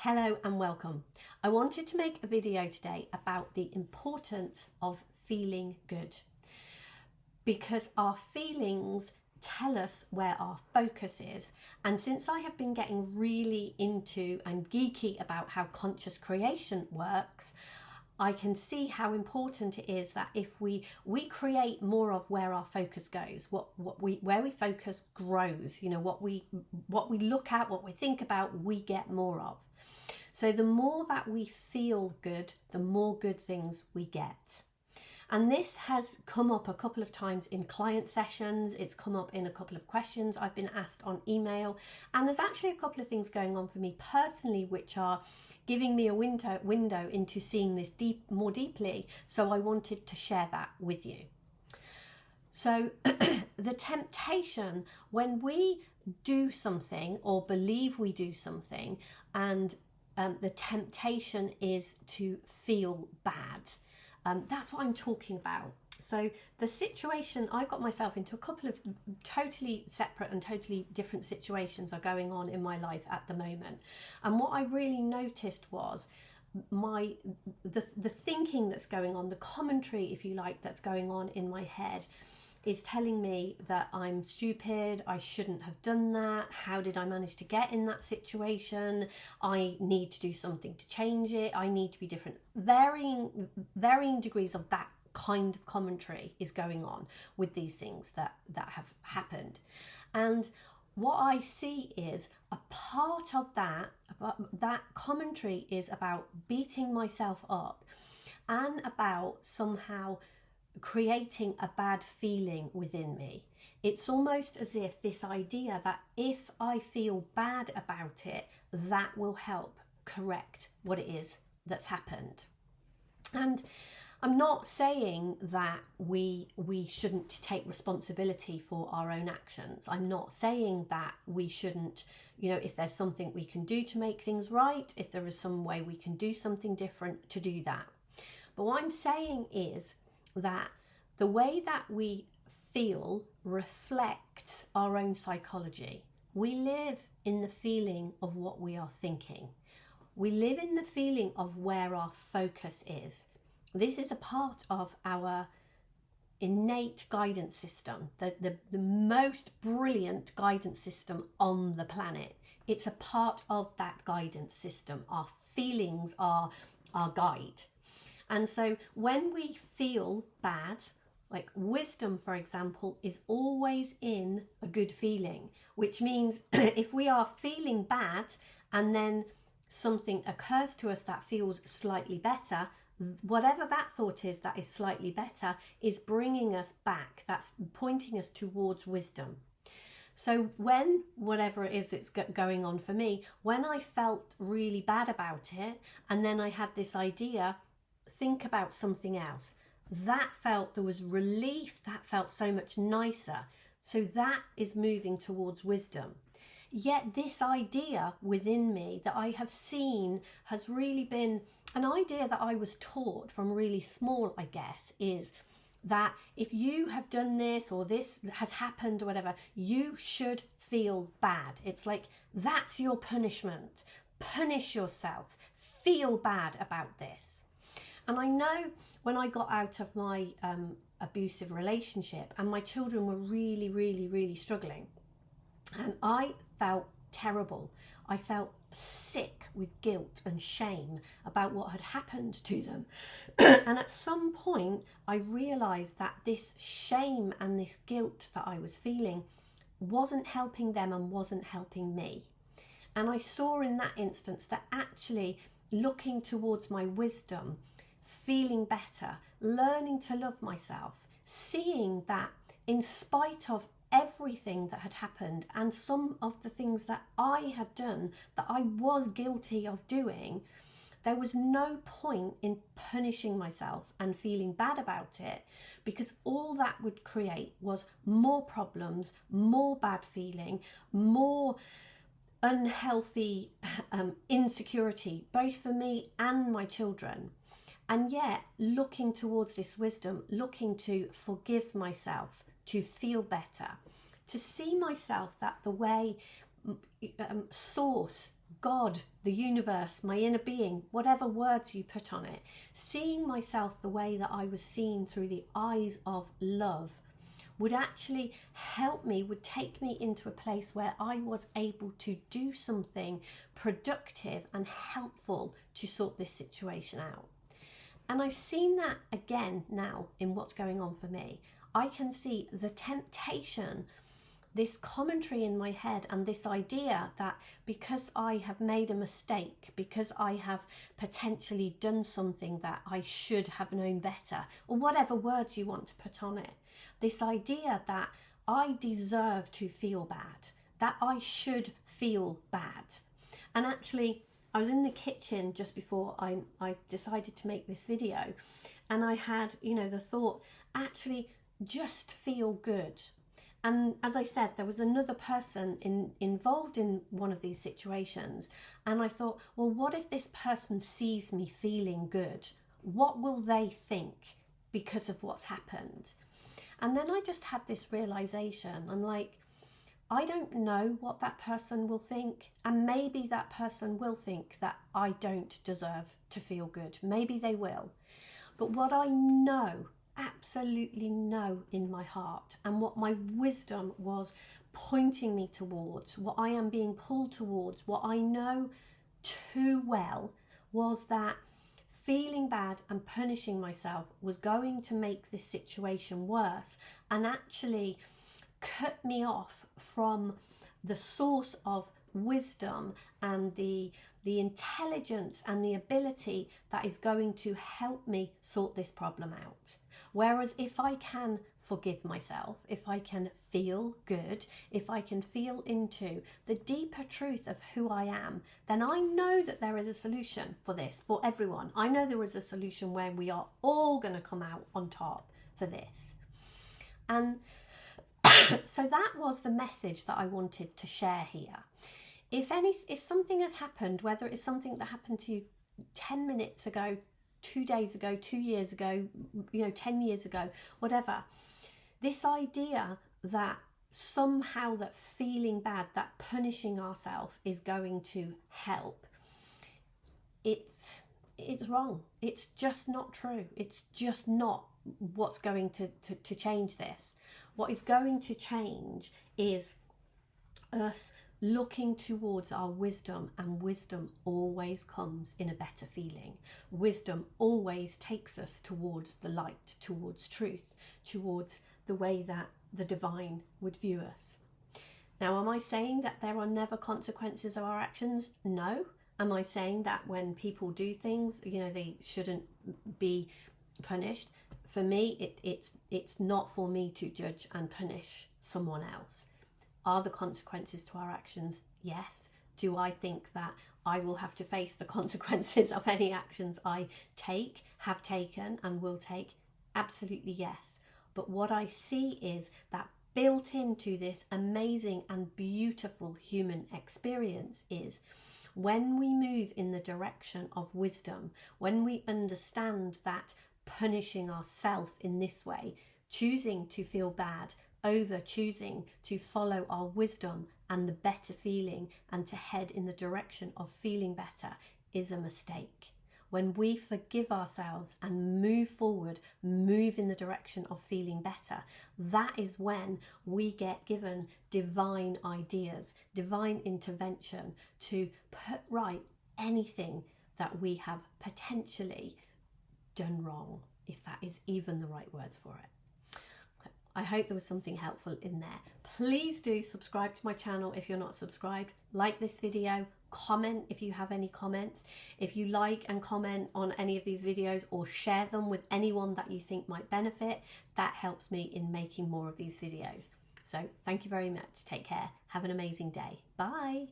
Hello and welcome. I wanted to make a video today about the importance of feeling good, because our feelings tell us where our focus is. And since I have been getting really into and geeky about how conscious creation works, I can see how important it is that if we create more of where our focus goes, where we focus grows. You know, what we look at, what we think about, we get more of. So the more that we feel good, the more good things we get. And this has come up a couple of times in client sessions. It's come up in a couple of questions I've been asked on email. And there's actually a couple of things going on for me personally, which are giving me a window into seeing this more deeply. So I wanted to share that with you. So the temptation when we do something or believe we do something, and the temptation is to feel bad. That's what I'm talking about. So the situation I got myself into, a couple of totally separate and totally different situations are going on in my life at the moment. And what I really noticed was the thinking that's going on, the commentary, if you like, that's going on in my head is telling me that I'm stupid, I shouldn't have done that, how did I manage to get in that situation, I need to do something to change it, I need to be different. Varying degrees of that kind of commentary is going on with these things that have happened. And what I see is a part of that commentary is about beating myself up and about somehow creating a bad feeling within me. It's almost as if this idea that if I feel bad about it, that will help correct what it is that's happened. And I'm not saying that we shouldn't take responsibility for our own actions. I'm not saying that we shouldn't, if there's something we can do to make things right, if there is some way we can do something different, to do that. But what I'm saying is that the way that we feel reflects our own psychology. We live in the feeling of what we are thinking. We live in the feeling of where our focus is. This is a part of our innate guidance system, the most brilliant guidance system on the planet. It's a part of that guidance system. Our feelings are our guide. And so when we feel bad, like wisdom, for example, is always in a good feeling, which means if we are feeling bad and then something occurs to us that feels slightly better, whatever that thought is that is slightly better is bringing us back. That's pointing us towards wisdom. So when, whatever it is that's going on for me, when I felt really bad about it, and then I had this idea, think about something else. There was relief, that felt so much nicer. So that is moving towards wisdom. Yet this idea within me that I have seen has really been an idea that I was taught from really small, I guess, is that if you have done this or this has happened or whatever, you should feel bad. It's like, that's your punishment. Punish yourself. Feel bad about this. And I know when I got out of my abusive relationship and my children were really, really, really struggling, and I felt terrible. I felt sick with guilt and shame about what had happened to them. And at some point, I realised that this shame and this guilt that I was feeling wasn't helping them and wasn't helping me. And I saw in that instance that actually looking towards my wisdom, feeling better, learning to love myself, seeing that in spite of everything that had happened and some of the things that I had done that I was guilty of doing, there was no point in punishing myself and feeling bad about it, because all that would create was more problems, more bad feeling, more unhealthy insecurity, both for me and my children. And yet, looking towards this wisdom, looking to forgive myself, to feel better, to see myself that the way source God, the universe, my inner being, whatever words you put on it, seeing myself the way that I was seen through the eyes of love would actually help me, would take me into a place where I was able to do something productive and helpful to sort this situation out. And I've seen that again now in what's going on for me. I can see the temptation, this commentary in my head, and this idea that because I have made a mistake, because I have potentially done something that I should have known better, or whatever words you want to put on it, this idea that I deserve to feel bad, that I should feel bad. And actually, I was in the kitchen just before I decided to make this video, and I had, the thought, actually, just feel good. And as I said, there was another person involved in one of these situations, and I thought, well, what if this person sees me feeling good? What will they think because of what's happened? And then I just had this realization. I'm like, I don't know what that person will think, and maybe that person will think that I don't deserve to feel good. Maybe they will. But what I know, absolutely know in my heart, and what my wisdom was pointing me towards, what I am being pulled towards, what I know too well, was that feeling bad and punishing myself was going to make this situation worse and actually cut me off from the source of wisdom and the intelligence and the ability that is going to help me sort this problem out. Whereas if I can forgive myself, if I can feel good, if I can feel into the deeper truth of who I am, then I know that there is a solution for this, for everyone. I know there is a solution where we are all going to come out on top for this. And so that was the message that I wanted to share here. If something has happened, whether it's something that happened to you 10 minutes ago, 2 days ago, 2 years ago, 10 years ago, whatever, this idea that somehow that feeling bad, that punishing ourselves is going to help, it's wrong. It's just not true. It's just not what's going to change this. What is going to change is us looking towards our wisdom, and wisdom always comes in a better feeling. Wisdom always takes us towards the light, towards truth, towards the way that the divine would view us. Now, am I saying that there are never consequences of our actions? No. Am I saying that when people do things, they shouldn't be punished? For me, it's not for me to judge and punish someone else. Are the consequences to our actions? Yes. Do I think that I will have to face the consequences of any actions I take, have taken, and will take? Absolutely yes. But what I see is that built into this amazing and beautiful human experience is when we move in the direction of wisdom, when we understand that punishing ourselves in this way, choosing to feel bad over choosing to follow our wisdom and the better feeling and to head in the direction of feeling better, is a mistake. When we forgive ourselves and move forward, move in the direction of feeling better, that is when we get given divine ideas, divine intervention to put right anything that we have potentially done wrong, if that is even the right words for it. I hope there was something helpful in there. Please do subscribe to my channel if you're not subscribed. Like this video, comment if you have any comments. If you like and comment on any of these videos or share them with anyone that you think might benefit, that helps me in making more of these videos. So thank you very much. Take care. Have an amazing day. Bye.